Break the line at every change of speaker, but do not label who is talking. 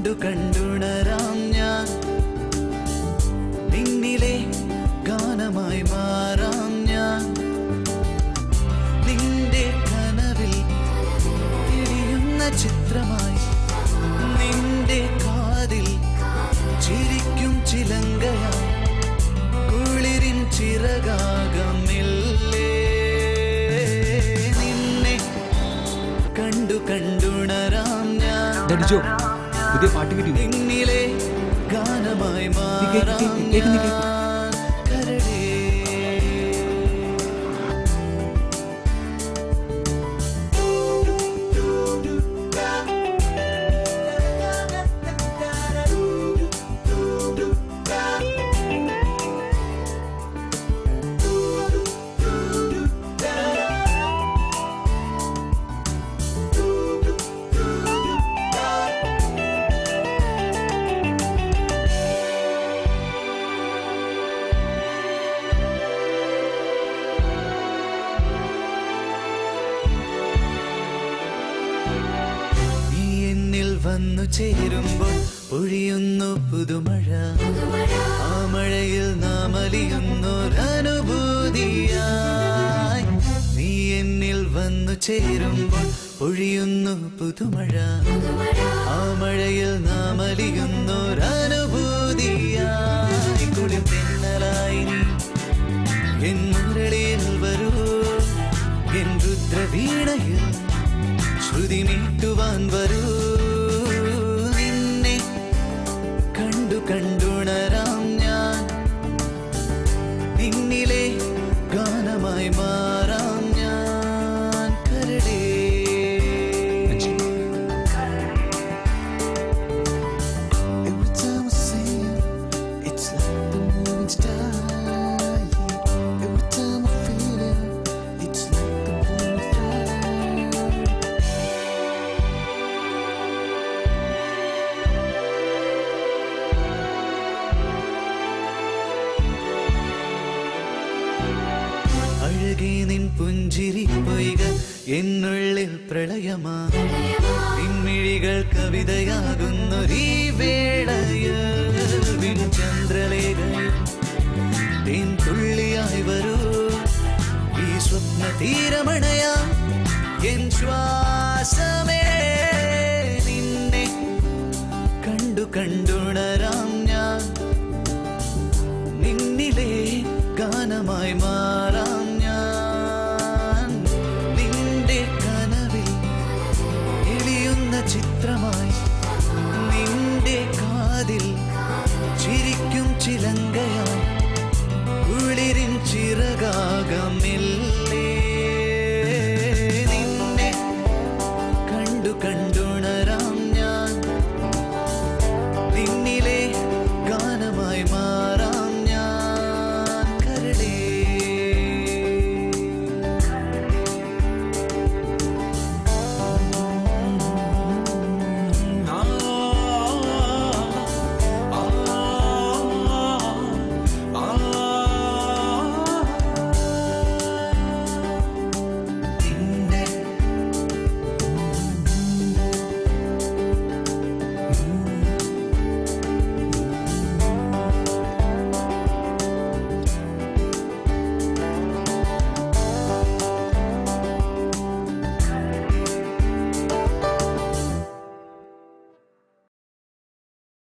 കണ്ടു കണ്ടുണരാം ഞാൻ, നിന്നിലെ ഗാനമായി മാറാം ഞാൻ. നിന്റെ കനവിൽ തിരിയുന്ന ചിത്രമായി, നിന്റെ കാതിൽ ചിരിക്കും ചിലങ്കയായി, കുളിരിൻ ചിറകാകമില്ലേ. നിന്നെ കണ്ടു കണ്ടുണരാം ഞാൻ,
പുതിയ പാട്ട് കിട്ടി.
നിന്നിലെ ഗാനമായി മാറാം ഞാൻ. കരടേ വന്നു ചേരുമ്പോൾ പൊഴിയുന്നു പുതുമഴ, ആ മഴയിൽ നാം അലിയുന്നൊരനുഭൂതിയായി. നീ എന്നിൽ വന്നു ചേരുമ്പോൾ പൊഴിയുന്നു പുതുമഴ, ആ മഴയിൽ നാം അലിയുന്നൊരനുഭൂതിയായി. കുളിർ തെന്നലായി നീ എൻ മുരളിയിൽ വരൂ, എൻ രുദ്രവീണയിൽ ശ്രുതി മീട്ടുവാൻ വരൂ. കണ്ടുണരാം ഞാൻ, നിന്നിലെ ഗാനമായി മാറാം ഞാൻ. കരടേ Every time I see you, it's like the moving star. Every time I feel it, it's like the moving star. അഴകേ നിൻ പുഞ്ചിരി പൊയ്ക എന്നുള്ളിൽ പ്രളയമാ, നിൻമിഴികൾ കവിതയാകുന്നൊരീ വേളയിൽ. വിൻ ചന്ദ്രലേഖയിൽ തേൻ തുള്ളിയായി വരൂ, ഈ സ്വപ്ന തീരമണയാ എൻ ശ്വാസമേ. നിന്നെ കണ്ടു കണ്ടുണ